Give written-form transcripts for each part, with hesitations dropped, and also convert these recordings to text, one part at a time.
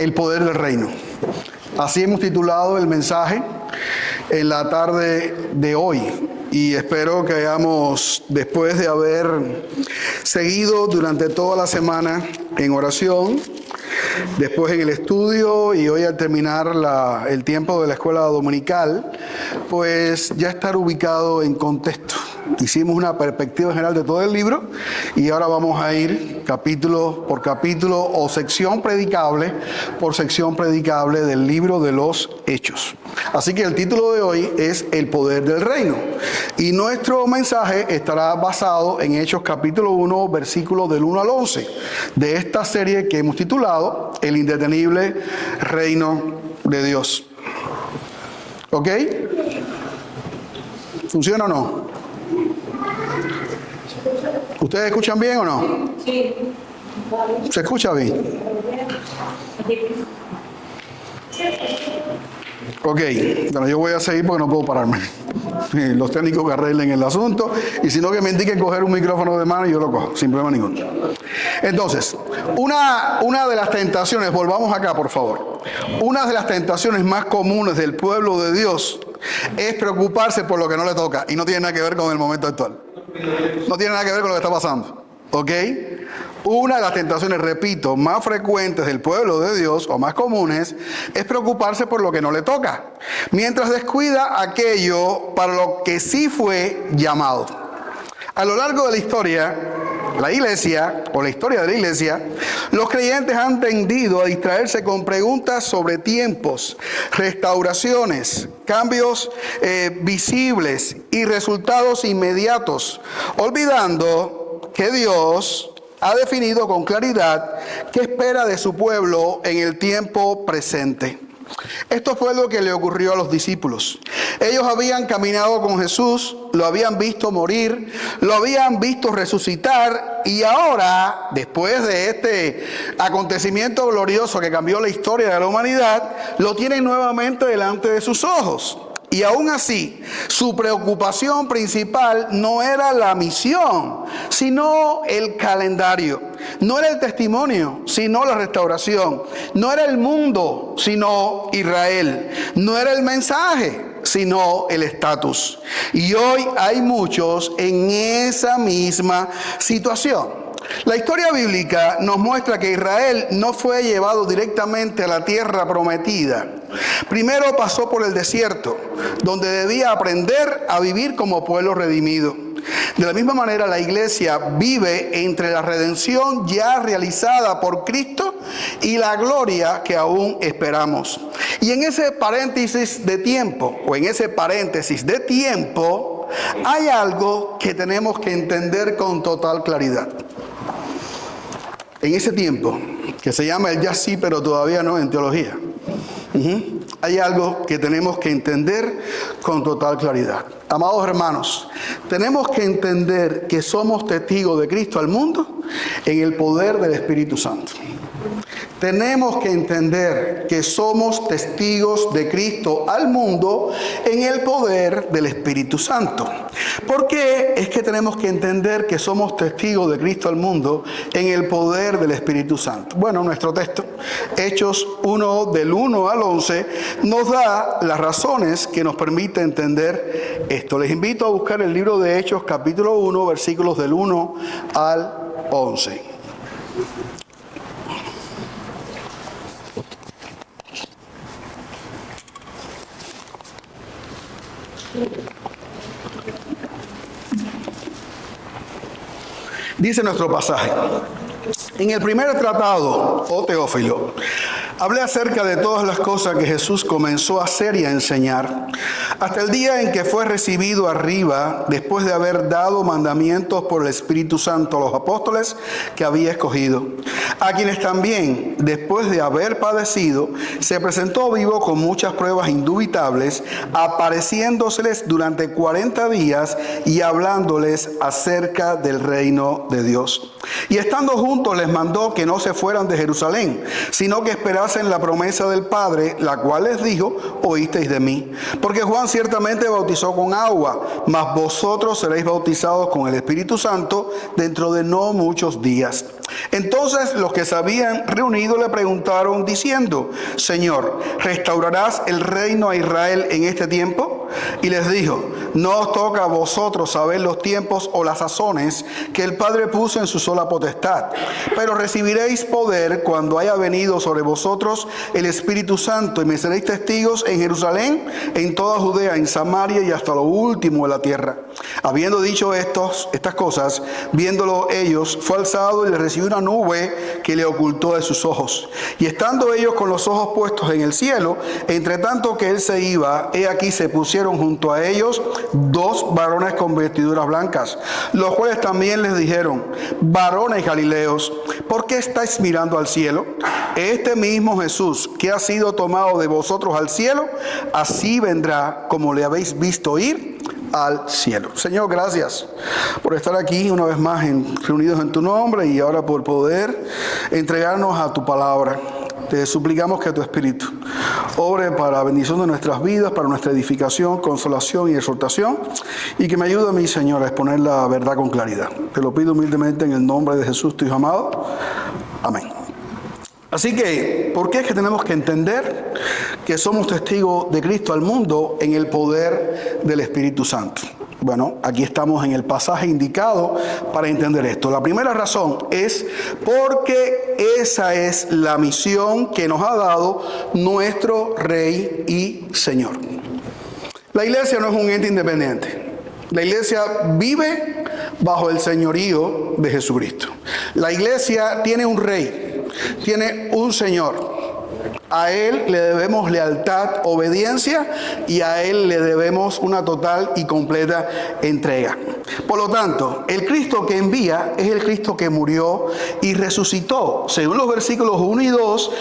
El poder del reino. Así hemos titulado el mensaje en la tarde de hoy. Y espero que hayamos, después de haber seguido durante toda la semana en oración, después en el estudio y hoy al terminar el tiempo de la escuela dominical, pues ya estar ubicado en contexto. Hicimos una perspectiva general de todo el libro y ahora vamos a ir capítulo por capítulo o sección predicable por sección predicable del libro de los Hechos. Así que el título de hoy es El poder del reino y nuestro mensaje estará basado en Hechos capítulo 1, versículos del 1 al 11 de esta serie que hemos titulado El indetenible reino de Dios. ¿Ok? ¿Funciona o no? ¿Ustedes escuchan bien o no? Sí. ¿Se escucha bien? Ok, bueno, yo voy a seguir porque no puedo pararme. Los técnicos que arreglen el asunto y si no que me indiquen coger un micrófono de mano y yo lo cojo, sin problema ninguno. Entonces, una de las tentaciones, volvamos acá por favor. Una de las tentaciones más comunes del pueblo de Dios es preocuparse por lo que no le toca y no tiene nada que ver con el momento actual. No tiene nada que ver con lo que está pasando. ¿Ok? Una de las tentaciones, repito, más frecuentes del pueblo de Dios, o más comunes, es preocuparse por lo que no le toca, mientras descuida aquello para lo que sí fue llamado. A lo largo de la historia, la iglesia, o la historia de la iglesia, los creyentes han tendido a distraerse con preguntas sobre tiempos, restauraciones, cambios visibles y resultados inmediatos, olvidando que Dios ha definido con claridad qué espera de su pueblo en el tiempo presente. Esto fue lo que le ocurrió a los discípulos. Ellos habían caminado con Jesús, lo habían visto morir, lo habían visto resucitar y ahora, después de este acontecimiento glorioso que cambió la historia de la humanidad, lo tienen nuevamente delante de sus ojos. Y aún así, su preocupación principal no era la misión, sino el calendario. No era el testimonio, sino la restauración. No era el mundo, sino Israel. No era el mensaje, sino el estatus. Y hoy hay muchos en esa misma situación. La historia bíblica nos muestra que Israel no fue llevado directamente a la tierra prometida. Primero pasó por el desierto, donde debía aprender a vivir como pueblo redimido. De la misma manera, la iglesia vive entre la redención ya realizada por Cristo y la gloria que aún esperamos. Y en ese paréntesis de tiempo, hay algo que tenemos que entender con total claridad. En ese tiempo, que se llama el ya sí, pero todavía no en teología, hay algo que tenemos que entender con total claridad. Amados hermanos, tenemos que entender que somos testigos de Cristo al mundo en el poder del Espíritu Santo. Tenemos que entender que somos testigos de Cristo al mundo en el poder del Espíritu Santo. ¿Por qué es que tenemos que entender que somos testigos de Cristo al mundo en el poder del Espíritu Santo? Bueno, nuestro texto, Hechos 1, del 1 al 11, nos da las razones que nos permiten entender esto. Les invito a buscar el libro de Hechos, capítulo 1, versículos del 1 al 11. Dice nuestro pasaje: en el primer tratado, oh Teófilo, hablé acerca de todas las cosas que Jesús comenzó a hacer y a enseñar, hasta el día en que fue recibido arriba, después de haber dado mandamientos por el Espíritu Santo a los apóstoles que había escogido, a quienes también, después de haber padecido, se presentó vivo con muchas pruebas indubitables, apareciéndoseles durante 40 días y hablándoles acerca del reino de Dios. Y estando juntos les mandó que no se fueran de Jerusalén, sino que esperasen guardasen la promesa del Padre, la cual les dijo, oísteis de mí. Porque Juan ciertamente bautizó con agua, mas vosotros seréis bautizados con el Espíritu Santo dentro de no muchos días. Entonces los que se habían reunido le preguntaron diciendo, Señor, ¿restaurarás el reino a Israel en este tiempo? Y les dijo, no os toca a vosotros saber los tiempos o las sazones que el Padre puso en su sola potestad, pero recibiréis poder cuando haya venido sobre vosotros el Espíritu Santo, y me seréis testigos en Jerusalén, en toda Judea, en Samaria y hasta lo último de la tierra. Habiendo dicho estas cosas, viéndolo ellos, fue alzado y le recibió una nube que le ocultó de sus ojos. Y estando ellos con los ojos puestos en el cielo, entre tanto que él se iba, he aquí se pusieron junto a ellos dos varones con vestiduras blancas, los cuales también les dijeron, varones galileos, ¿por qué estáis mirando al cielo? Este mismo Jesús que ha sido tomado de vosotros al cielo, así vendrá como le habéis visto ir al cielo. Señor, gracias por estar aquí una vez más reunidos en tu nombre y ahora por poder entregarnos a tu palabra. Te suplicamos que tu Espíritu obre para bendición de nuestras vidas, para nuestra edificación, consolación y exhortación, y que me ayude a mí, Señor, a exponer la verdad con claridad. Te lo pido humildemente en el nombre de Jesús, tu Hijo amado. Amén. Así que, ¿por qué es que tenemos que entender que somos testigos de Cristo al mundo en el poder del Espíritu Santo? Bueno, aquí estamos en el pasaje indicado para entender esto. La primera razón es porque esa es la misión que nos ha dado nuestro Rey y Señor. La iglesia no es un ente independiente. La iglesia vive bajo el señorío de Jesucristo. La iglesia tiene un rey, tiene un señor. A Él le debemos lealtad, obediencia, y a Él le debemos una total y completa entrega. Por lo tanto, el Cristo que envía es el Cristo que murió y resucitó. Según los versículos 1 y 2,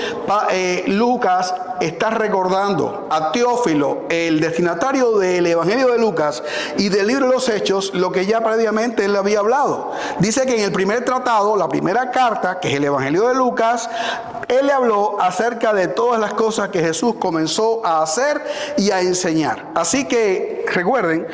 Lucas está recordando a Teófilo, el destinatario del Evangelio de Lucas y del libro de los Hechos, lo que ya previamente él había hablado. Dice que en el primer tratado, la primera carta, que es el Evangelio de Lucas, él le habló acerca de todas las cosas que Jesús comenzó a hacer y a enseñar. Así que recuerden,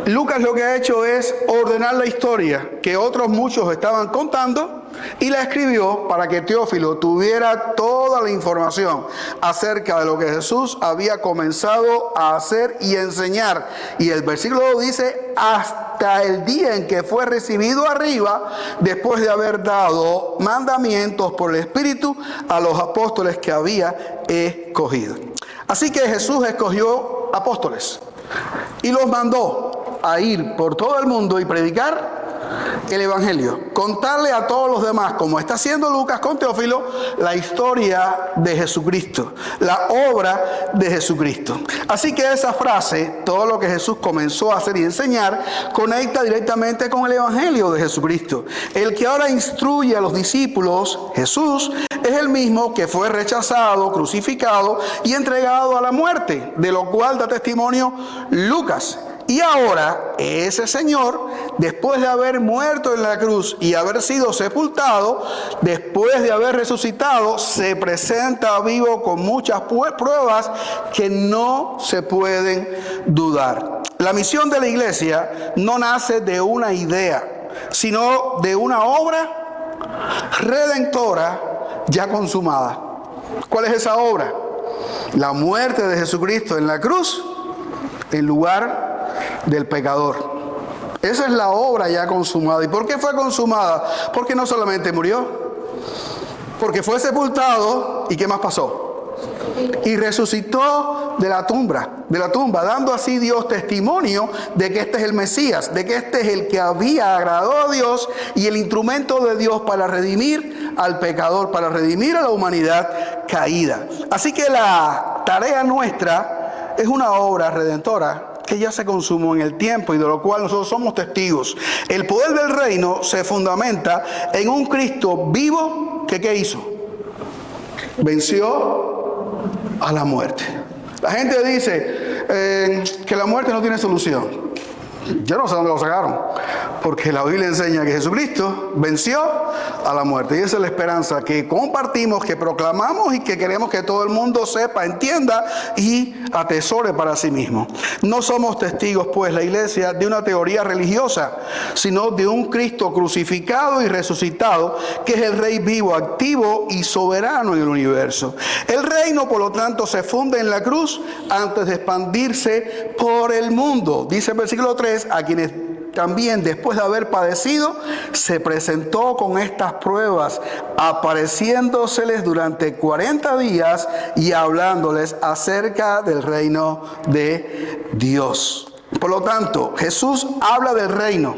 Lucas lo que ha hecho es ordenar la historia que otros muchos estaban contando y la escribió para que Teófilo tuviera toda la información acerca de lo que Jesús había comenzado a hacer y enseñar. Y el versículo 2 dice, hasta el día en que fue recibido arriba, después de haber dado mandamientos por el Espíritu a los apóstoles que había escogido. Así que Jesús escogió apóstoles y los mandó a ir por todo el mundo y predicar el Evangelio, contarle a todos los demás, como está haciendo Lucas con Teófilo, la historia de Jesucristo, la obra de Jesucristo. Así que esa frase, todo lo que Jesús comenzó a hacer y enseñar, conecta directamente con el Evangelio de Jesucristo. El que ahora instruye a los discípulos, Jesús, es el mismo que fue rechazado, crucificado y entregado a la muerte, de lo cual da testimonio Lucas. Y ahora ese Señor, después de haber muerto en la cruz y haber sido sepultado, después de haber resucitado, se presenta vivo con muchas pruebas que no se pueden dudar. La misión de la iglesia no nace de una idea, sino de una obra redentora ya consumada. ¿Cuál es esa obra? La muerte de Jesucristo en la cruz en lugar del pecador. Esa es la obra ya consumada. ¿Y por qué fue consumada? Porque no solamente murió, porque fue sepultado. ¿Y qué más pasó? Y resucitó de la tumba, dando así Dios testimonio de que este es el Mesías, de que este es el que había agradado a Dios y el instrumento de Dios para redimir al pecador, para redimir a la humanidad caída. Así que la tarea nuestra es una obra redentora que ya se consumó en el tiempo y de lo cual nosotros somos testigos. El poder del reino se fundamenta en un Cristo vivo que ¿qué hizo? Venció a la muerte. La gente dice que la muerte no tiene solución. Yo no sé dónde lo sacaron, Porque la Biblia enseña que Jesucristo venció a la muerte. Y esa es la esperanza que compartimos, que proclamamos y que queremos que todo el mundo sepa, entienda y atesore para sí mismo. No somos testigos, pues, la iglesia, de una teoría religiosa, sino de un Cristo crucificado y resucitado, que es el Rey vivo, activo y soberano en el universo. El reino, por lo tanto, se funda en la cruz antes de expandirse por el mundo. Dice el versículo 3, a quienes también, después de haber padecido, se presentó con estas pruebas, apareciéndoseles durante 40 días y hablándoles acerca del reino de Dios. Por lo tanto, Jesús habla del reino.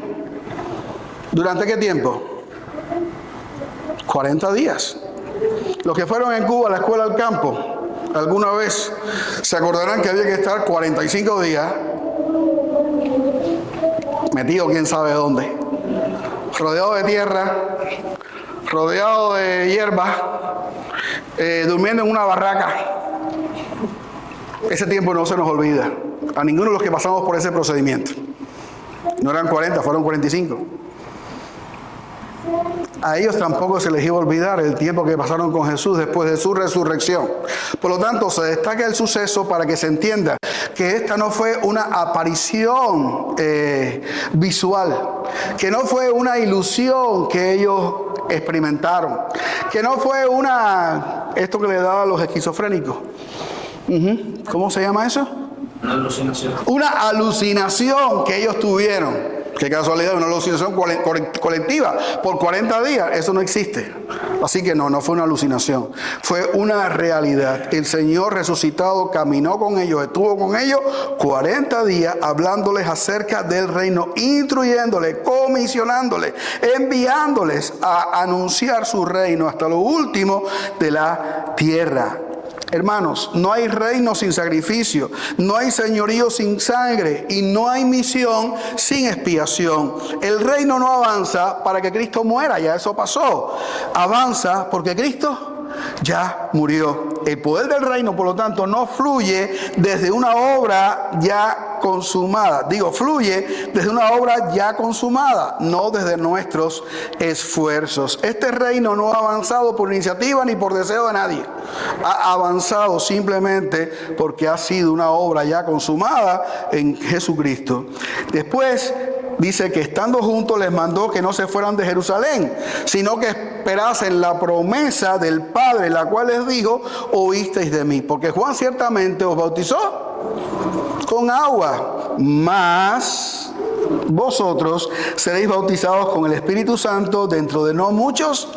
¿Durante qué tiempo? 40 días. Los que fueron en Cuba a la escuela al campo, alguna vez se acordarán que había que estar 45 días metido quién sabe dónde, rodeado de tierra, rodeado de hierba, durmiendo en una barraca. Ese tiempo no se nos olvida a ninguno de los que pasamos por ese procedimiento. No eran 40, fueron 45. A ellos tampoco se les iba a olvidar el tiempo que pasaron con Jesús después de su resurrección. Por lo tanto, se destaca el suceso para que se entienda que esta no fue una aparición visual, que no fue una ilusión que ellos experimentaron, que no fue esto que le daba a los esquizofrénicos. ¿Cómo se llama eso? Una alucinación. Una alucinación que ellos tuvieron. Qué casualidad, una alucinación colectiva por 40 días, eso no existe. Así que no fue una alucinación, fue una realidad. El Señor resucitado caminó con ellos, estuvo con ellos 40 días hablándoles acerca del reino, instruyéndoles, comisionándoles, enviándoles a anunciar su reino hasta lo último de la tierra. Hermanos, no hay reino sin sacrificio, no hay señorío sin sangre y no hay misión sin expiación. El reino no avanza para que Cristo muera, ya eso pasó. Avanza porque Cristo ya murió. El poder del reino, por lo tanto, no fluye desde una obra ya consumada. Fluye desde una obra ya consumada, no desde nuestros esfuerzos. Este reino no ha avanzado por iniciativa ni por deseo de nadie. Ha avanzado simplemente porque ha sido una obra ya consumada en Jesucristo. Después dice que estando juntos les mandó que no se fueran de Jerusalén, sino que esperasen la promesa del Padre, la cual les dijo: oísteis de mí. Porque Juan ciertamente os bautizó con agua, mas vosotros seréis bautizados con el Espíritu Santo dentro de no muchos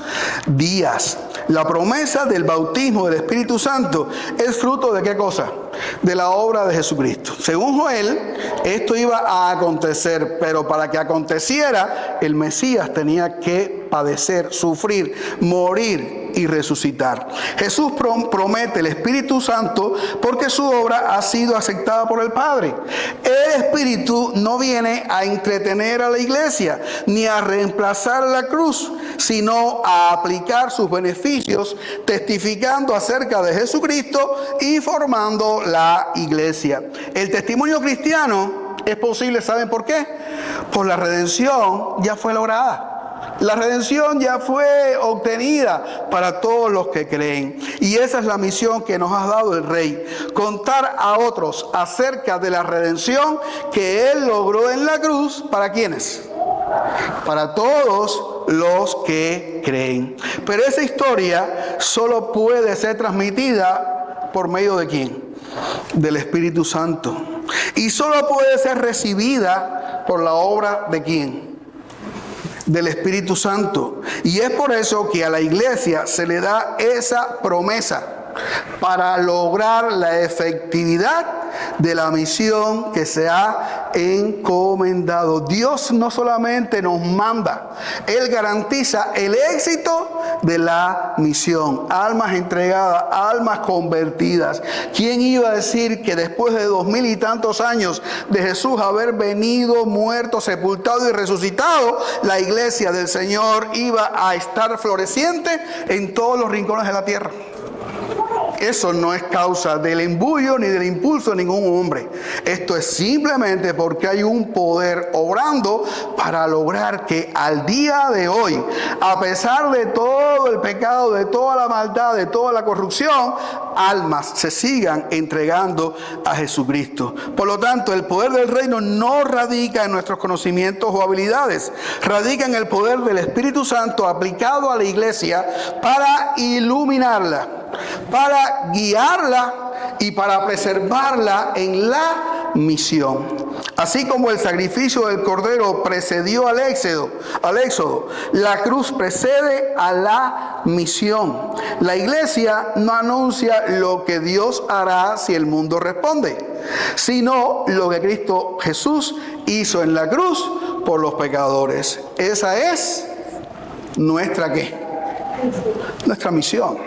días. La promesa del bautismo del Espíritu Santo es fruto de ¿qué cosa? De la obra de Jesucristo. Según Joel, esto iba a acontecer, pero para que aconteciera, el Mesías tenía que padecer, sufrir, morir y resucitar. Jesús promete el Espíritu Santo porque su obra ha sido aceptada por el Padre. El Espíritu no viene a entretener a la iglesia ni a reemplazar la cruz, sino a aplicar sus beneficios, testificando acerca de Jesucristo y formando la iglesia. El testimonio cristiano es posible, ¿saben por qué? Por la redención ya fue lograda. La redención ya fue obtenida para todos los que creen. Y esa es la misión que nos ha dado el Rey. Contar a otros acerca de la redención que Él logró en la cruz. ¿Para quiénes? Para todos los que creen. Pero esa historia solo puede ser transmitida por medio de ¿quién? Del Espíritu Santo. Y solo puede ser recibida por la obra de ¿quién? Del Espíritu Santo. Y es por eso que a la iglesia se le da esa promesa para lograr la efectividad de la misión que se ha encomendado. Dios no solamente nos manda, Él garantiza el éxito de la misión. Almas entregadas, almas convertidas. ¿Quién iba a decir que después de 2000 y tantos años de Jesús haber venido, muerto, sepultado y resucitado, la iglesia del Señor iba a estar floreciente en todos los rincones de la tierra? Eso no es causa del embullo ni del impulso de ningún hombre. Esto es simplemente porque hay un poder obrando para lograr que al día de hoy, a pesar de todo el pecado, de toda la maldad, de toda la corrupción, almas se sigan entregando a Jesucristo. Por lo tanto, el poder del reino no radica en nuestros conocimientos o habilidades, radica en el poder del Espíritu Santo aplicado a la iglesia para iluminarla, para guiarla y para preservarla en la misión. Así como el sacrificio del Cordero precedió al éxodo, la cruz precede a la misión. La iglesia no anuncia lo que Dios hará si el mundo responde, sino lo que Cristo Jesús hizo en la cruz por los pecadores. Esa es nuestra ¿qué? Nuestra misión.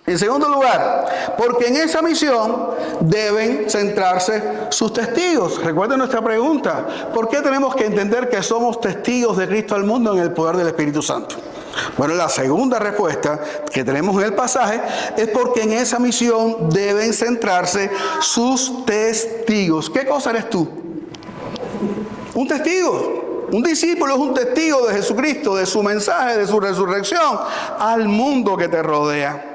En segundo lugar, porque en esa misión deben centrarse sus testigos. Recuerden nuestra pregunta: ¿por qué tenemos que entender que somos testigos de Cristo al mundo en el poder del Espíritu Santo? Bueno, la segunda respuesta que tenemos en el pasaje es porque en esa misión deben centrarse sus testigos. ¿Qué cosa eres tú? Un testigo. Un discípulo es un testigo de Jesucristo, de su mensaje, de su resurrección al mundo que te rodea.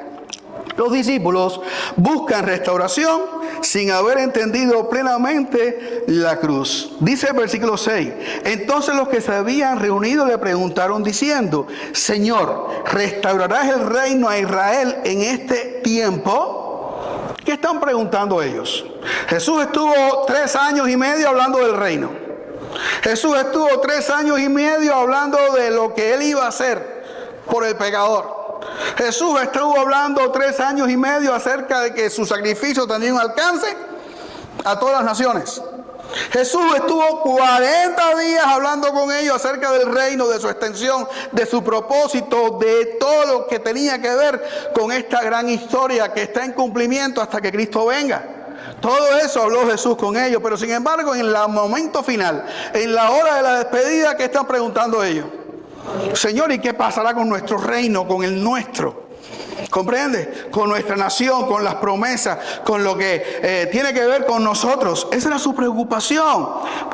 Los discípulos buscan restauración sin haber entendido plenamente la cruz. Dice el versículo 6: entonces los que se habían reunido le preguntaron diciendo: Señor, ¿restaurarás el reino a Israel en este tiempo? ¿Qué están preguntando ellos? Jesús estuvo 3 años y medio hablando del reino. Jesús estuvo 3 años y medio hablando de lo que Él iba a hacer por el pecador. Jesús estuvo hablando 3 años y medio acerca de que su sacrificio tenía un alcance a todas las naciones. Jesús estuvo 40 días hablando con ellos acerca del reino, de su extensión, de su propósito, de todo lo que tenía que ver con esta gran historia que está en cumplimiento hasta que Cristo venga. Todo eso habló Jesús con ellos, pero sin embargo en el momento final, en la hora de la despedida, ¿qué están preguntando ellos? Señor, ¿y qué pasará con nuestro reino, con el nuestro? ¿Comprende? Con nuestra nación, con las promesas, con lo que tiene que ver con nosotros. Esa era su preocupación.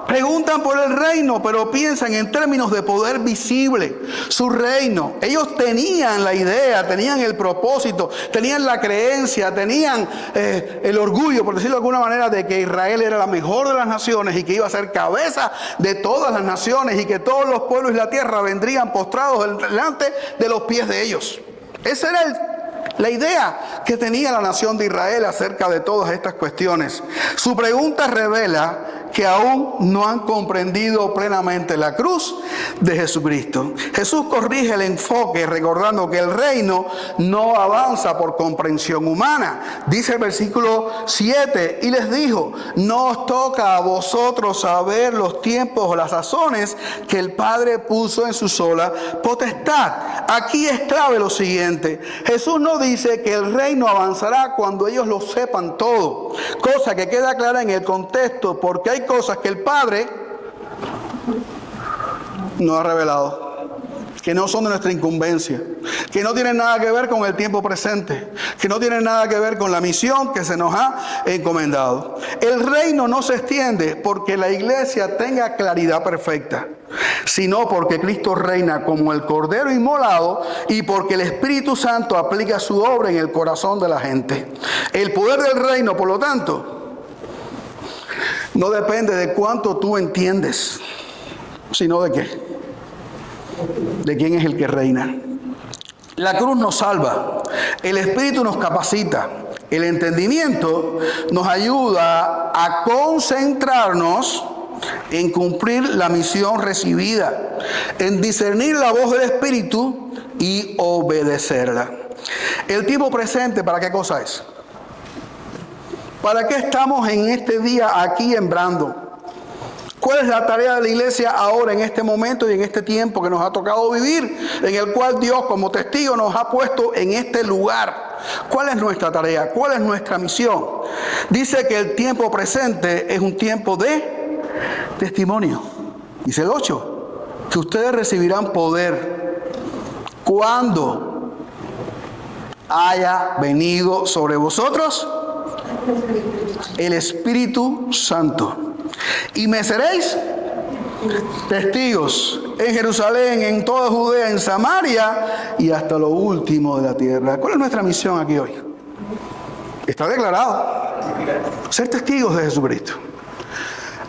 Preguntan por el reino, pero piensan en términos de poder visible. Su reino. Ellos tenían la idea, tenían el propósito, tenían la creencia, tenían el orgullo, por decirlo de alguna manera, de que Israel era la mejor de las naciones y que iba a ser cabeza de todas las naciones y que todos los pueblos y la tierra vendrían postrados delante de los pies de ellos. Esa era la idea que tenía la nación de Israel acerca de todas estas cuestiones. Su pregunta revela que aún no han comprendido plenamente la cruz de Jesucristo. Jesús corrige el enfoque recordando que el reino no avanza por comprensión humana. Dice el versículo 7: y les dijo: no os toca a vosotros saber los tiempos o las sazones que el Padre puso en su sola potestad. Aquí es clave lo siguiente: Jesús no dice que el reino avanzará cuando ellos lo sepan todo, cosa que queda clara en el contexto, porque hay cosas que el Padre no ha revelado, que no son de nuestra incumbencia, que no tienen nada que ver con el tiempo presente, que no tienen nada que ver con la misión que se nos ha encomendado. El reino no se extiende porque la iglesia tenga claridad perfecta, sino porque Cristo reina como el Cordero inmolado y porque el Espíritu Santo aplica su obra en el corazón de la gente. El poder del reino, por lo tanto, no depende de cuánto tú entiendes, sino de qué, de quién es el que reina. La cruz nos salva, el Espíritu nos capacita, el entendimiento nos ayuda a concentrarnos en cumplir la misión recibida, en discernir la voz del Espíritu y obedecerla. El tiempo presente, ¿para qué cosa es? ¿Para qué estamos en este día aquí en Brandon? ¿Cuál es la tarea de la iglesia ahora, en este momento y en este tiempo que nos ha tocado vivir, en el cual Dios como testigo nos ha puesto en este lugar? ¿Cuál es nuestra tarea? ¿Cuál es nuestra misión? Dice que el tiempo presente es un tiempo de testimonio. Dice el 8, que ustedes recibirán poder. ¿Cuándo? haya venido sobre vosotros el Espíritu Santo. Y me seréis testigos en Jerusalén, en toda Judea, en Samaria y hasta lo último de la tierra. ¿Cuál es nuestra misión aquí hoy? Está declarado: ser testigos de Jesucristo.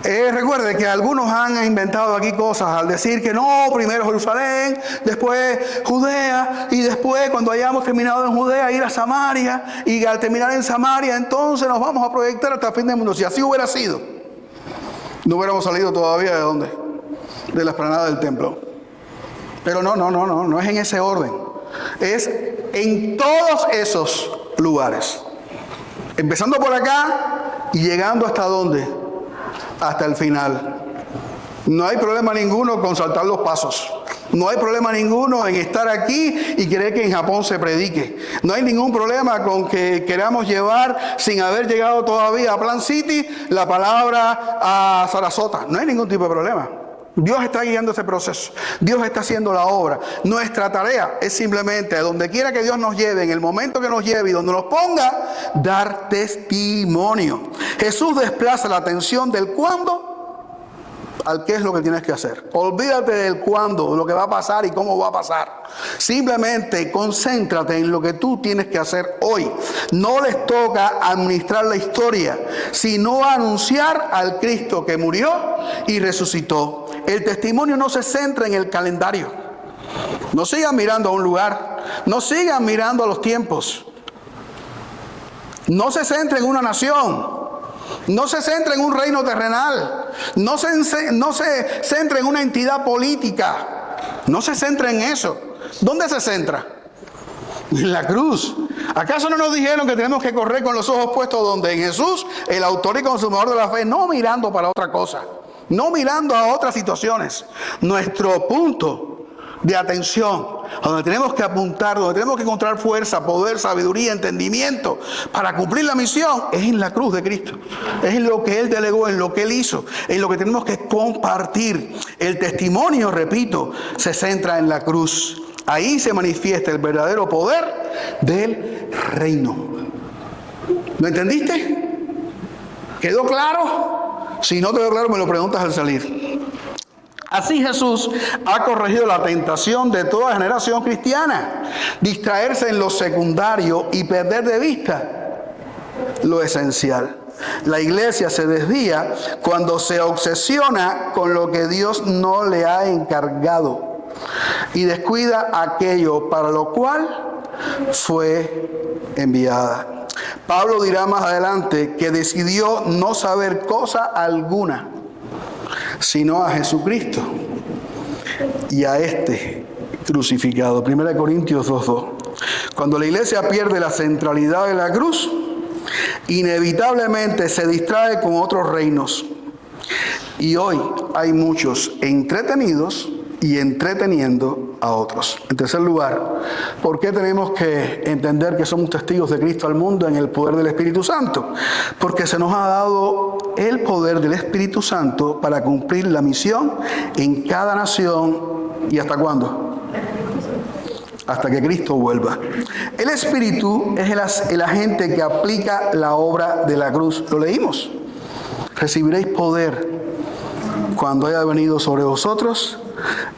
Recuerde que algunos han inventado aquí cosas al decir que no, primero Jerusalén, después Judea, y después, cuando hayamos terminado en Judea, ir a Samaria, y al terminar en Samaria entonces nos vamos a proyectar hasta el fin del mundo. Si así hubiera sido, no hubiéramos salido todavía ¿de dónde? De la explanada del templo. Pero no es en ese orden. Es en todos esos lugares. Empezando por acá y llegando hasta dónde? Hasta el final. No hay problema ninguno con saltar los pasos. No hay problema ninguno en estar aquí y querer que en Japón se predique. No hay ningún problema con que queramos llevar, sin haber llegado todavía a Plant City, la palabra a Sarasota. No hay ningún tipo de problema. Dios está guiando ese proceso. Dios está haciendo la obra. Nuestra tarea es simplemente, a donde quiera que Dios nos lleve, en el momento que nos lleve y donde nos ponga, dar testimonio. Jesús desplaza la atención del cuándo al qué es lo que tienes que hacer. Olvídate del cuándo, lo que va a pasar y cómo va a pasar. Simplemente concéntrate en lo que tú tienes que hacer hoy. No les toca administrar la historia, sino anunciar al Cristo que murió y resucitó. El testimonio no se centra en el calendario. No sigan mirando a un lugar. No sigan mirando a los tiempos. No se centra en una nación. No se centra en un reino terrenal. No se centra en una entidad política. No se centra en eso. ¿Dónde se centra? En la cruz. ¿Acaso no nos dijeron que tenemos que correr con los ojos puestos donde? En Jesús, el autor y consumador de la fe, no mirando para otra cosa, no mirando a otras situaciones. Nuestro punto de atención, a donde tenemos que apuntar, donde tenemos que encontrar fuerza, poder, sabiduría, entendimiento para cumplir la misión, es en la cruz de Cristo. Es en lo que Él delegó, en lo que Él hizo, en lo que tenemos que compartir. El testimonio, repito, se centra en la cruz. Ahí se manifiesta el verdadero poder del reino. ¿Lo entendiste? ¿Quedó claro? Si no te quedó claro, me lo preguntas al salir. Así Jesús ha corregido la tentación de toda generación cristiana: distraerse en lo secundario y perder de vista lo esencial. La iglesia se desvía cuando se obsesiona con lo que Dios no le ha encargado y descuida aquello para lo cual fue enviada. Pablo dirá más adelante que decidió no saber cosa alguna sino a Jesucristo y a este crucificado. 1 Corintios 2:2. Cuando la iglesia pierde la centralidad de la cruz, inevitablemente se distrae con otros reinos. Y hoy hay muchos entretenidos y entreteniendo a otros. En tercer lugar, ¿por qué tenemos que entender que somos testigos de Cristo al mundo en el poder del Espíritu Santo? Porque se nos ha dado el poder del Espíritu Santo para cumplir la misión en cada nación. ¿Y hasta cuándo? Hasta que Cristo vuelva. El Espíritu es el agente que aplica la obra de la cruz. Lo leímos. Recibiréis poder cuando haya venido sobre vosotros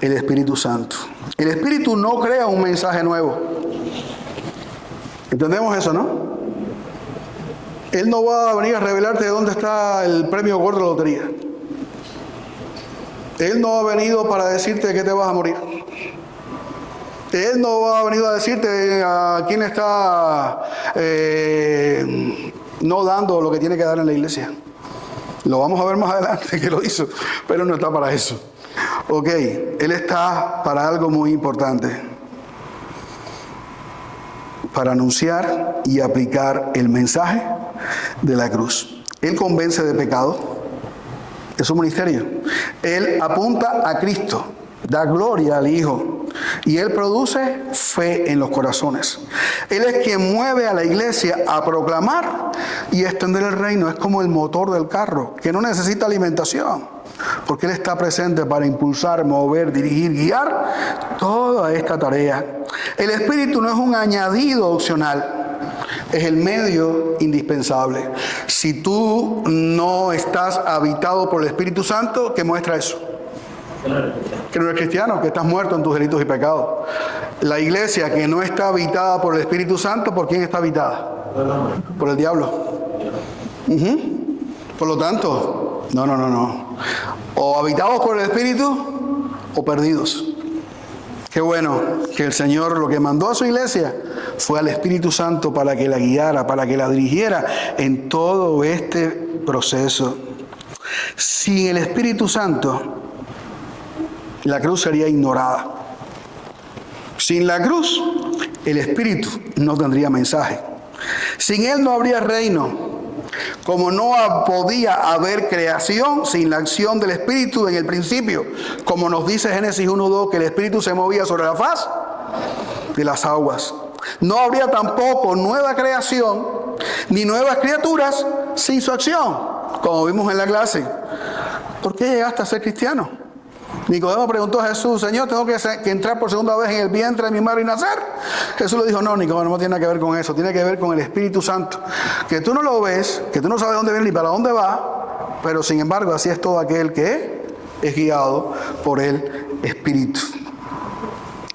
el Espíritu Santo. El Espíritu no crea un mensaje nuevo. ¿Entendemos eso, no? Él no va a venir a revelarte de dónde está el premio gordo de la lotería. Él no ha venido para decirte que te vas a morir. Él no ha venido a decirte a quién está no dando lo que tiene que dar en la iglesia. Lo vamos a ver más adelante que lo hizo, pero no está para eso. Ok, Él está para algo muy importante: para anunciar y aplicar el mensaje de la cruz. Él convence de pecado, es su ministerio. Él apunta a Cristo, da gloria al Hijo, y Él produce fe en los corazones. Él es quien mueve a la iglesia a proclamar y extender el reino. Es como el motor del carro, que no necesita alimentación. porque Él está presente para impulsar, mover, dirigir, guiar toda esta tarea. El Espíritu no es un añadido opcional, es el medio indispensable. Si tú no estás habitado por el Espíritu Santo, ¿qué muestra eso? Que no eres cristiano, que estás muerto en tus delitos y pecados. La iglesia que no está habitada por el Espíritu Santo, ¿por quién está habitada? Por el diablo. Por lo tanto, no. O habitados por el Espíritu o perdidos. Qué bueno que el Señor lo que mandó a su iglesia fue al Espíritu Santo para que la guiara, para que la dirigiera en todo este proceso. Sin el Espíritu Santo, la cruz sería ignorada. Sin la cruz, el Espíritu no tendría mensaje. Sin Él no habría reino. Como no podía haber creación sin la acción del Espíritu en el principio. Como nos dice Génesis 1:2, que el Espíritu se movía sobre la faz de las aguas. No habría tampoco nueva creación ni nuevas criaturas sin su acción. Como vimos en la clase. ¿Por qué llegaste a ser cristiano? Nicodemo preguntó a Jesús: Señor, ¿tengo que entrar por segunda vez en el vientre de mi madre y nacer? Jesús le dijo: no, Nicodemo, no tiene nada que ver con eso. Tiene que ver con el Espíritu Santo. Que tú no lo ves, que tú no sabes dónde viene ni para dónde va, pero sin embargo así es todo aquel que es guiado por el Espíritu.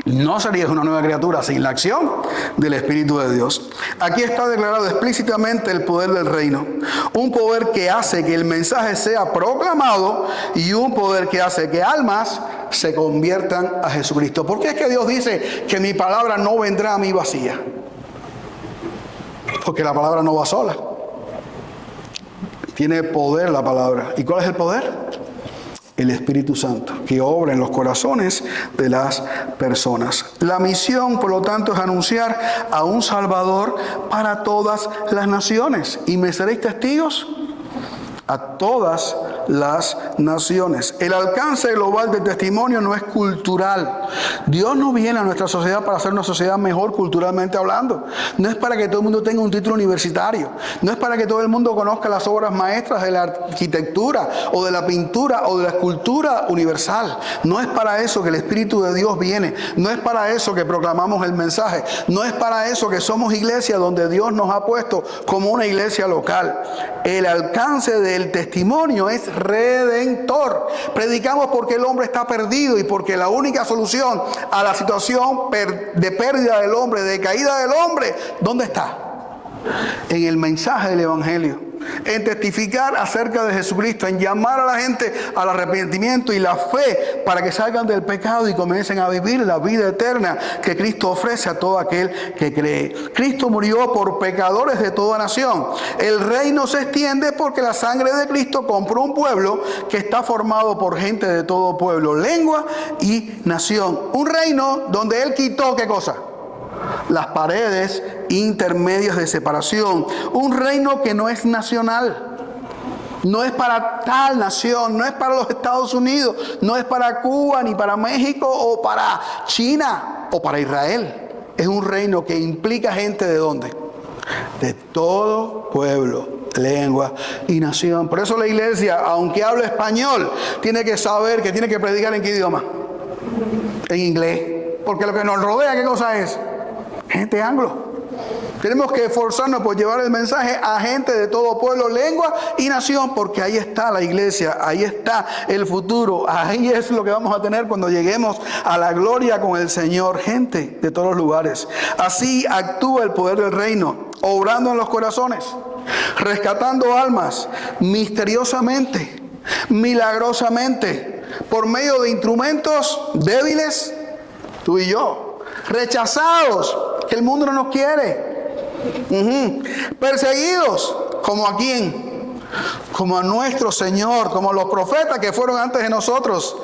No serías una nueva criatura sin la acción del Espíritu de Dios. Aquí está declarado explícitamente el poder del reino. Un poder que hace que el mensaje sea proclamado y un poder que hace que almas se conviertan a Jesucristo. ¿Por qué es que Dios dice que mi palabra no vendrá a mí vacía? Porque la palabra no va sola. Tiene poder la palabra. ¿Y cuál es el poder? El Espíritu Santo, que obra en los corazones de las personas. La misión, por lo tanto, es anunciar a un Salvador para todas las naciones. ¿Y me seréis testigos? A todas las naciones. El alcance global del testimonio no es cultural. Dios no viene a nuestra sociedad para hacer una sociedad mejor culturalmente hablando. No es para que todo el mundo tenga un título universitario. No es para que todo el mundo conozca las obras maestras de la arquitectura o de la pintura o de la escultura universal. No es para eso que el Espíritu de Dios viene. No es para eso que proclamamos el mensaje. No es para eso que somos iglesia donde Dios nos ha puesto como una iglesia local. El alcance del testimonio es redentor. Predicamos porque el hombre está perdido y porque la única solución a la situación de pérdida del hombre, de caída del hombre, ¿dónde está? En el mensaje del Evangelio. En testificar acerca de Jesucristo, en llamar a la gente al arrepentimiento y la fe para que salgan del pecado y comiencen a vivir la vida eterna que Cristo ofrece a todo aquel que cree. Cristo murió por pecadores de toda nación. El reino se extiende porque la sangre de Cristo compró un pueblo que está formado por gente de todo pueblo, lengua y nación. Un reino donde Él quitó, ¿qué cosa? Las paredes intermedias de separación. Un reino que no es nacional. No es para tal nación, no es para los Estados Unidos, no es para Cuba, ni para México, o para China, o para Israel. Es un reino que implica gente ¿de dónde? De todo pueblo, lengua y nación. Por eso la iglesia, aunque habla español, tiene que saber que tiene que predicar ¿en qué idioma? En inglés. Porque lo que nos rodea, ¿qué cosa es? Gente anglo. Tenemos que esforzarnos por llevar el mensaje a gente de todo pueblo, lengua y nación, porque ahí está la iglesia, ahí está el futuro, ahí es lo que vamos a tener cuando lleguemos a la gloria con el Señor. Gente de todos los lugares. Así actúa el poder del reino, obrando en los corazones, rescatando almas misteriosamente, milagrosamente, por medio de instrumentos débiles, tú y yo, rechazados, que el mundo no nos quiere. Perseguidos, ¿como a quién? Como a nuestro Señor, como a los profetas que fueron antes de nosotros,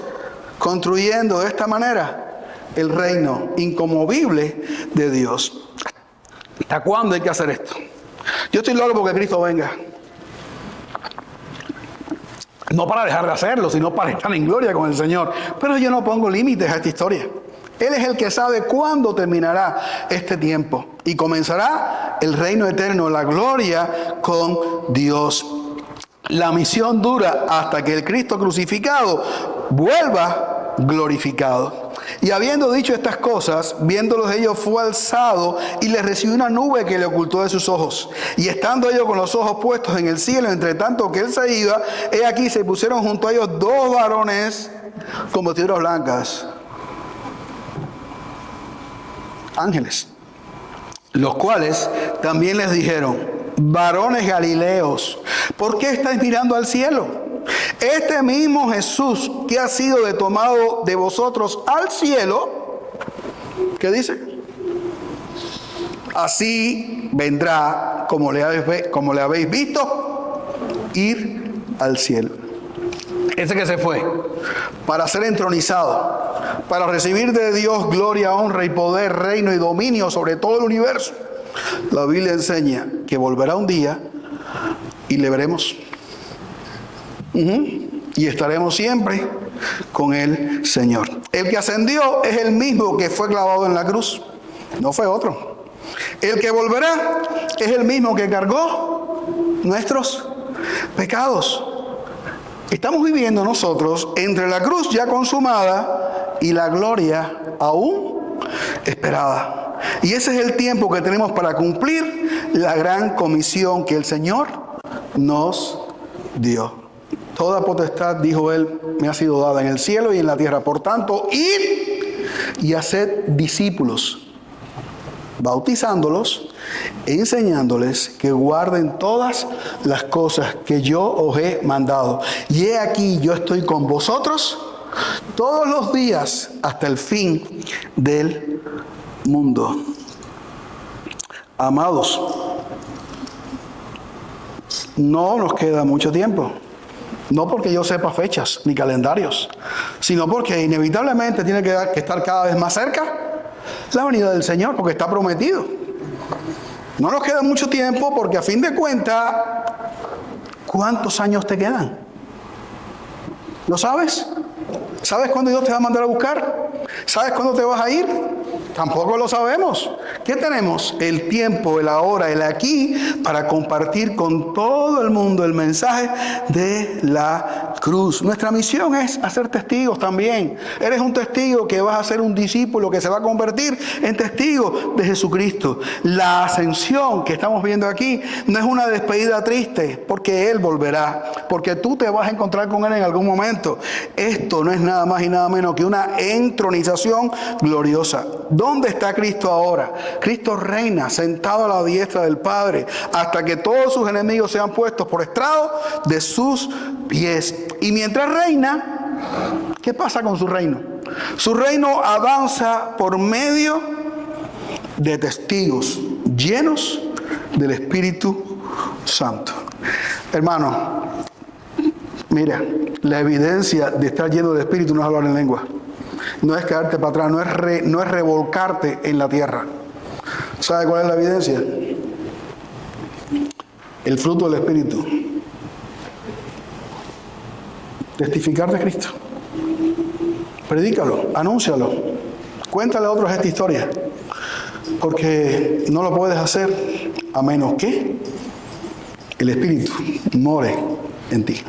construyendo de esta manera el reino inconmovible de Dios. ¿Hasta cuándo hay que hacer esto? Yo estoy loco porque Cristo venga. No para dejar de hacerlo, sino para estar en gloria con el Señor. Pero yo no pongo límites a esta historia. Él es el que sabe cuándo terminará este tiempo y comenzará el reino eterno, la gloria con Dios. La misión dura hasta que el Cristo crucificado vuelva glorificado. Y habiendo dicho estas cosas, viéndolos ellos, fue alzado y les recibió una nube que le ocultó de sus ojos. Y estando ellos con los ojos puestos en el cielo, entre tanto que él se iba, he aquí se pusieron junto a ellos dos varones con vestiduras blancas, ángeles, los cuales también les dijeron: varones galileos, ¿por qué estáis mirando al cielo? Este mismo Jesús que ha sido tomado de vosotros al cielo, ¿qué dice? Así vendrá como le habéis visto ir al cielo. Ese que se fue para ser entronizado, para recibir de Dios gloria, honra y poder, reino y dominio sobre todo el universo. La Biblia enseña que volverá un día y le veremos. Y estaremos siempre con el Señor. El que ascendió es el mismo que fue clavado en la cruz. No fue otro. El que volverá es el mismo que cargó nuestros pecados. Estamos viviendo nosotros entre la cruz ya consumada y la gloria aún esperada. Y ese es el tiempo que tenemos para cumplir la gran comisión que el Señor nos dio. Toda potestad, dijo él, me ha sido dada en el cielo y en la tierra. Por tanto, id y haced discípulos, bautizándolos, enseñándoles que guarden todas las cosas que yo os he mandado. Y he aquí, yo estoy con vosotros todos los días hasta el fin del mundo. Amados, no nos queda mucho tiempo. No porque yo sepa fechas ni calendarios, sino porque inevitablemente tiene que estar cada vez más cerca la venida del Señor, porque está prometido. No nos queda mucho tiempo porque a fin de cuentas, ¿cuántos años te quedan? ¿Lo sabes? ¿Sabes cuándo Dios te va a mandar a buscar? ¿Sabes cuándo te vas a ir? Tampoco lo sabemos. ¿Qué tenemos? El tiempo, el ahora, el aquí, para compartir con todo el mundo el mensaje de la cruz. Nuestra misión es hacer testigos también. Eres un testigo que vas a ser un discípulo que se va a convertir en testigo de Jesucristo. La ascensión que estamos viendo aquí no es una despedida triste, porque Él volverá, porque tú te vas a encontrar con Él en algún momento. Esto no es nada más y nada menos que una entronización gloriosa. ¿Dónde está Cristo ahora? Cristo reina sentado a la diestra del Padre hasta que todos sus enemigos sean puestos por estrado de sus pies. Y mientras reina, ¿qué pasa con su reino? Su reino avanza por medio de testigos llenos del Espíritu Santo. Hermano, mira, la evidencia de estar lleno del Espíritu no es hablar en lengua. No es quedarte para atrás, no es revolcarte en la tierra. ¿Sabe cuál es la evidencia? El fruto del Espíritu. Testificar de Cristo. Predícalo, anúncialo. Cuéntale a otros esta historia. Porque no lo puedes hacer a menos que el Espíritu more en ti.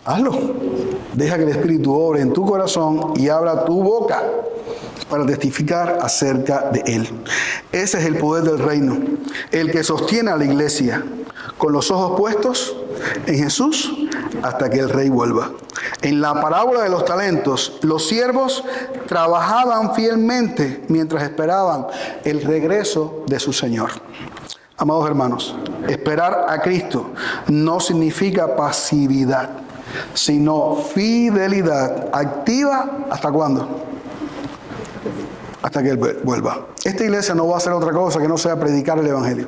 Hazlo. Deja que el Espíritu obre en tu corazón y abra tu boca para testificar acerca de Él. Ese es el poder del reino, el que sostiene a la iglesia con los ojos puestos en Jesús hasta que el Rey vuelva. En la parábola de los talentos, los siervos trabajaban fielmente mientras esperaban el regreso de su Señor. Amados hermanos, esperar a Cristo no significa pasividad, sino fidelidad activa. ¿Hasta cuándo? Hasta que Él vuelva. Esta iglesia no va a hacer otra cosa que no sea predicar el Evangelio.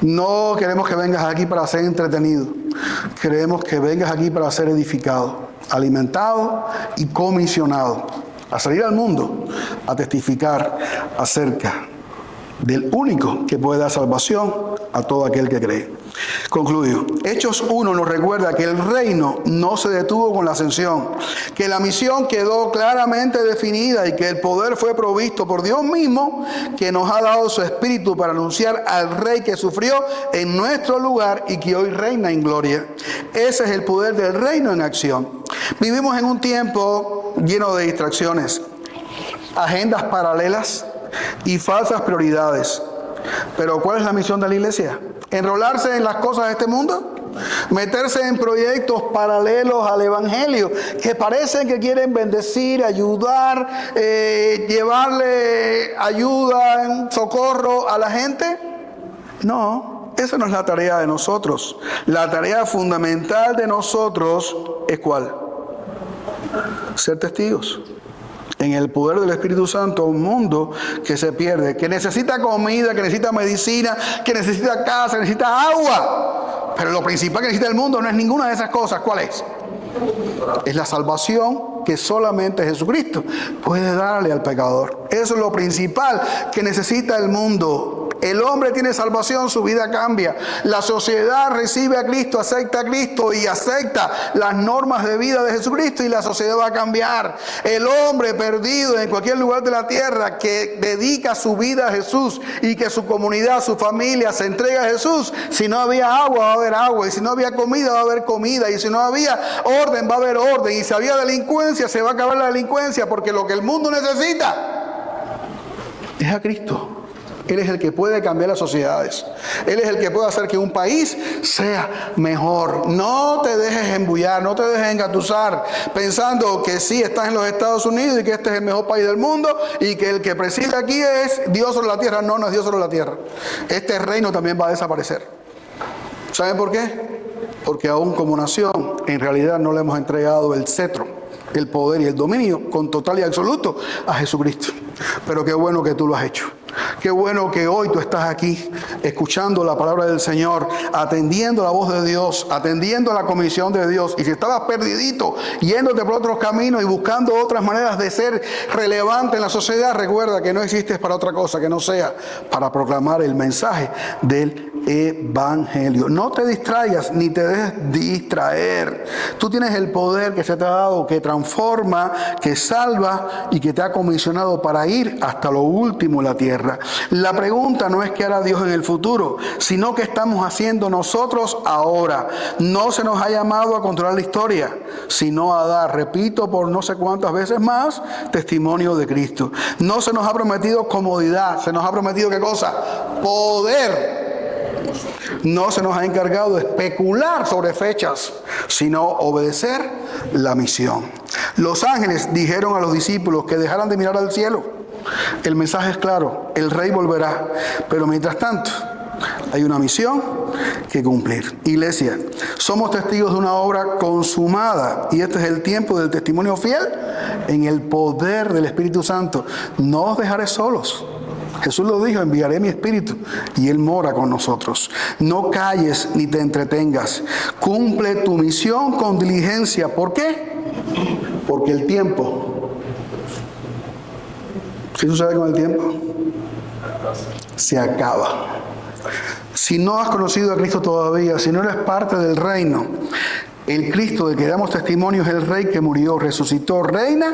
No queremos que vengas aquí para ser entretenido. Queremos que vengas aquí para ser edificado, alimentado y comisionado a salir al mundo a testificar acerca del único que puede dar salvación a todo aquel que cree. Concluyo. Hechos 1 nos recuerda que el reino no se detuvo con la ascensión, que la misión quedó claramente definida y que el poder fue provisto por Dios mismo, que nos ha dado su espíritu para anunciar al Rey que sufrió en nuestro lugar y que hoy reina en gloria. Ese es el poder del reino en acción. Vivimos en un tiempo lleno de distracciones, agendas paralelas y falsas prioridades. Pero ¿cuál es la misión de la iglesia? ¿Enrolarse en las cosas de este mundo? ¿Meterse en proyectos paralelos al evangelio que parecen que quieren bendecir, ayudar, llevarle ayuda, socorro a la gente? No, esa no es la tarea de nosotros. La tarea fundamental de nosotros es ¿cuál? Ser testigos. En el poder del Espíritu Santo, un mundo que se pierde, que necesita comida, que necesita medicina, que necesita casa, que necesita agua. Pero lo principal que necesita el mundo no es ninguna de esas cosas. ¿Cuál es? Es la salvación que solamente Jesucristo puede darle al pecador. Eso es lo principal que necesita el mundo. El hombre tiene salvación, su vida cambia. La sociedad recibe a Cristo, acepta a Cristo y acepta las normas de vida de Jesucristo y la sociedad va a cambiar. El hombre perdido en cualquier lugar de la tierra que dedica su vida a Jesús y que su comunidad, su familia se entrega a Jesús, si no había agua va a haber agua, y si no había comida va a haber comida, y si no había orden va a haber orden, y si había delincuencia se va a acabar la delincuencia, porque lo que el mundo necesita es a Cristo. Él es el que puede cambiar las sociedades. Él es el que puede hacer que un país sea mejor. No te dejes embullar, no te dejes engatusar pensando que sí estás en los Estados Unidos y que este es el mejor país del mundo y que el que preside aquí es Dios sobre la tierra. No, no es Dios sobre la tierra. Este reino también va a desaparecer. ¿Saben por qué? Porque aún como nación, en realidad no le hemos entregado el cetro, el poder y el dominio con total y absoluto a Jesucristo. Pero qué bueno que tú lo has hecho. Qué bueno que hoy tú estás aquí escuchando la palabra del Señor, atendiendo la voz de Dios, atendiendo la comisión de Dios. Y si estabas perdidito, yéndote por otros caminos y buscando otras maneras de ser relevante en la sociedad, recuerda que no existes para otra cosa que no sea para proclamar el mensaje del evangelio. No te distraigas ni te dejes distraer. Tú tienes el poder que se te ha dado, que transforma, que salva y que te ha comisionado para ir hasta lo último de la tierra. La pregunta no es qué hará Dios en el futuro, sino qué estamos haciendo nosotros ahora. No se nos ha llamado a controlar la historia, sino a dar, repito por no sé cuántas veces más, testimonio de Cristo. No se nos ha prometido comodidad, se nos ha prometido ¿qué cosa? Poder. No se nos ha encargado de especular sobre fechas, sino obedecer la misión. Los ángeles dijeron a los discípulos que dejaran de mirar al cielo. El mensaje es claro, el Rey volverá, pero mientras tanto hay una misión que cumplir. Iglesia, somos testigos de una obra consumada y este es el tiempo del testimonio fiel en el poder del Espíritu Santo. No os dejaré solos. Jesús lo dijo, enviaré mi espíritu y Él mora con nosotros. No calles ni te entretengas. Cumple tu misión con diligencia. ¿Por qué? Porque el tiempo. ¿Qué sucede con el tiempo? Se acaba. Si no has conocido a Cristo todavía, si no eres parte del reino, el Cristo del que damos testimonio es el Rey que murió, resucitó, reina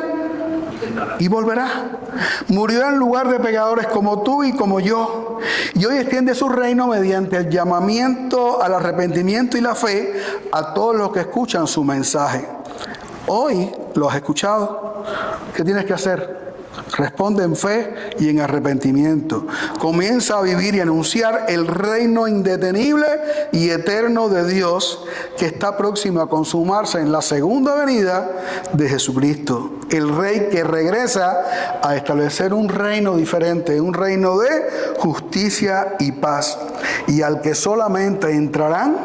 y volverá. Murió en lugar de pecadores como tú y como yo. Y hoy extiende su reino mediante el llamamiento al arrepentimiento y la fe a todos los que escuchan su mensaje. Hoy lo has escuchado. ¿Qué tienes que hacer? Responde en fe y en arrepentimiento. Comienza a vivir y anunciar el reino indetenible y eterno de Dios que está próximo a consumarse en la segunda venida de Jesucristo. El Rey que regresa a establecer un reino diferente, un reino de justicia y paz. Y al que solamente entrarán...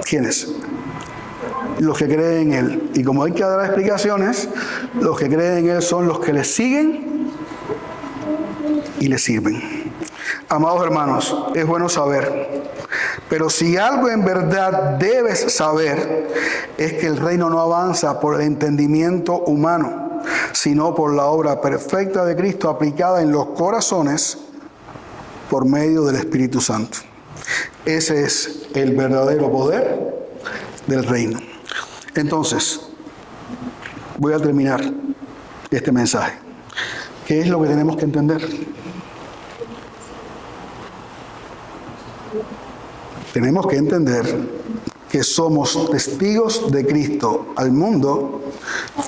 ¿Quiénes? Los que creen en Él. Y como hay que dar explicaciones, los que creen en Él son los que le siguen y le sirven. Amados hermanos, es bueno saber, pero si algo en verdad debes saber, es que el reino no avanza por el entendimiento humano, sino por la obra perfecta de Cristo aplicada en los corazones por medio del Espíritu Santo. Ese es el verdadero poder del reino. Entonces, voy a terminar este mensaje. ¿Qué es lo que tenemos que entender? Tenemos que entender que somos testigos de Cristo al mundo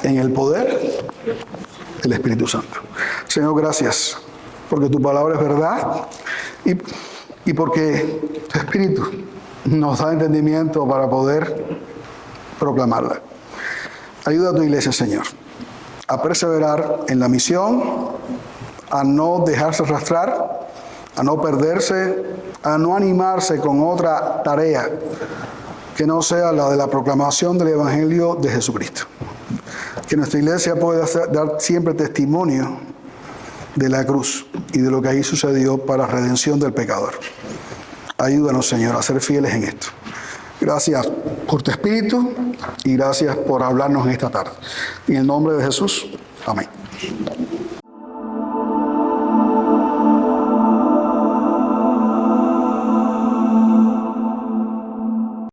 en el poder del Espíritu Santo. Señor, gracias, porque tu palabra es verdad y porque tu Espíritu nos da entendimiento para poder proclamarla. Ayuda a tu iglesia, Señor, a perseverar en la misión, a no dejarse arrastrar, a no perderse, a no animarse con otra tarea que no sea la de la proclamación del Evangelio de Jesucristo. Que nuestra iglesia pueda dar siempre testimonio de la cruz y de lo que ahí sucedió para la redención del pecador. Ayúdanos, Señor, a ser fieles en esto. Gracias por tu Espíritu y gracias por hablarnos en esta tarde. En el nombre de Jesús, amén.